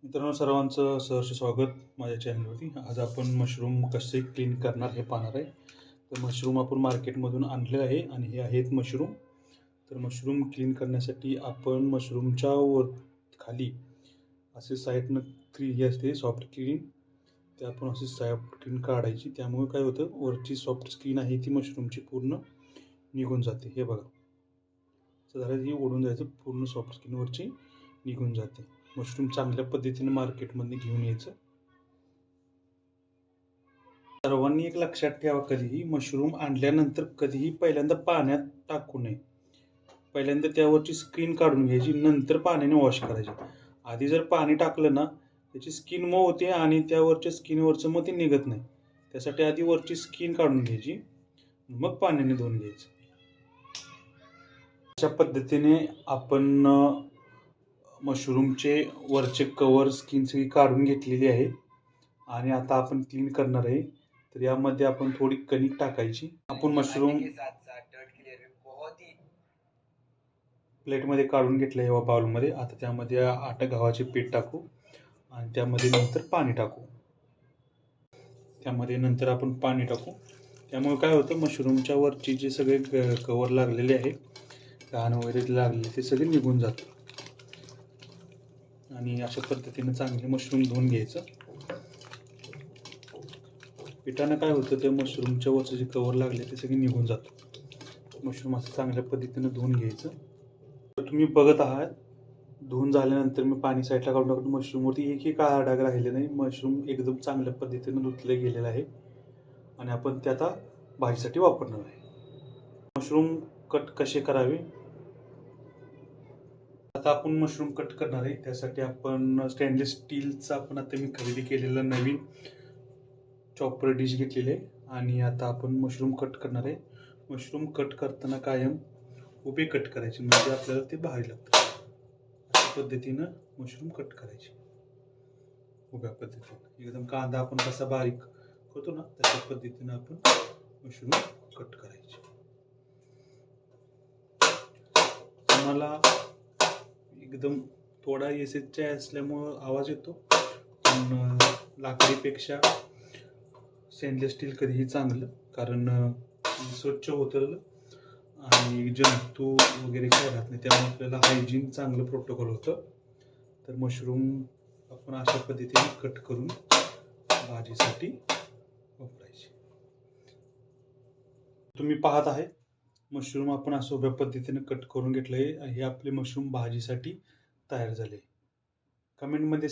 मित्रांनो, सर्वांचं सहर्ष स्वागत माझ्या चॅनलवरती. आज आपण मशरूम कसे क्लीन करणार हे पाहणार आहे. तर मशरूम आपण मार्केटमधून आणलेलं आहे आणि हे आहेत मशरूम. तर मशरूम क्लीन करण्यासाठी आपण मशरूमच्या वर खाली असे साईडनं क्रीम असते सॉफ्ट क्लीन, ते आपण असे सॉफ्ट क्लीन काढायची. त्यामुळे काय होतं, वरची सॉफ्ट स्किन आहे ती मशरूमची पूर्ण निघून जाते. हे बघा, जरा ही ओढून जायचं, पूर्ण सॉफ्ट स्किन वरची निघून जाते. मशरूम चांगल्या पद्धतीने मार्केटमध्ये घेऊन यायचं. सर्वांनी एक लक्षात ठेवा, कधीही मशरूम आणल्यानंतर कधीही पहिल्यांदा पाण्यात टाकू नये. पहिल्यांदा त्यावरची स्किन काढून घ्यायची, नंतर पाण्याने वॉश करायची. आधी जर पाणी टाकलं ना, त्याची स्किन मऊ होते आणि त्यावरच्या स्किनवरचं मग ते निघत नाही. त्यासाठी आधी वरची स्किन काढून घ्यायची, मग पाण्याने धुवून घ्यायचं. अशा पद्धतीने आपण मशरूमचे वरचे कवर स्किन सगळी काढून घेतलेली आहे आणि आता आपण क्लीन करणार आहे. तर यामध्ये आपण थोडी कणिक टाकायची. आपण मशरूम प्लेटमध्ये काढून घेतलं या बाउलमध्ये. आता त्यामध्ये 8 गव्हाचे पीठ टाकू आणि त्यामध्ये नंतर पाणी टाकू. त्यामुळे काय होतं, मशरूमच्या वरची जे सगळे कवर लागलेले आहे, घाण वगैरे लागलेले, ते सगळे निघून जातं. आणि अशा पद्धतीने चांगले मशरूम धुवून घ्यायचं. पिठानं काय होतं, ते मशरूमच्या वरचं जे कवर लागले ते सगळे निघून जातं. मशरूम असं चांगल्या पद्धतीने धुवून घ्यायचं. तर तुम्ही बघत आहात, धुवून झाल्यानंतर मी पाणी साईडला काढून टाकून मशरूमवरती एकही काळा डाग राहिले नाही. मशरूम एकदम चांगल्या पद्धतीने धुतले गेलेलं आहे आणि आपण ते आता भाजीसाठी वापरणार आहे. मशरूम कट कसे करावे, आता आपण मशरूम कट करणार आहे. त्यासाठी आपण स्टेनलेस स्टीलचा आपण आता मी खरेदी केलेला नवीन चॉपर डिश घेतलेली आहे आणि आता आपण मशरूम कट करणार आहे. मशरूम कट करताना कायम उभे कट करायचे, म्हणजे आपल्याला ते भारी लागतं. अशा पद्धतीनं मशरूम कट करायचे, उभ्या पद्धतीने. एकदम कांदा आपण कसा बारीक करतो ना, तशा पद्धतीनं आपण मशरूम कट करायचे. तुम्हाला एकदम थोडा एसएचचा असल्यामुळं आवाज येतो, पण लाकडीपेक्षा स्टेनलेस स्टील कधीही चांगलं, कारण स्वच्छ होतं आणि जंतू वगैरे काय राहत नाही. त्यामुळे आपल्याला हायजीन चांगलं प्रोटोकॉल होतं. तर मशरूम आपण अशा पद्धतीने कट करून भाजीसाठी वापरायचे. तुम्ही पाहत आहे, मशरूम आपण असं उभ्या पद्धतीने कट करून घेतलंय. हे आपले मशरूम भाजीसाठी तयार झाले. कमेंटमध्ये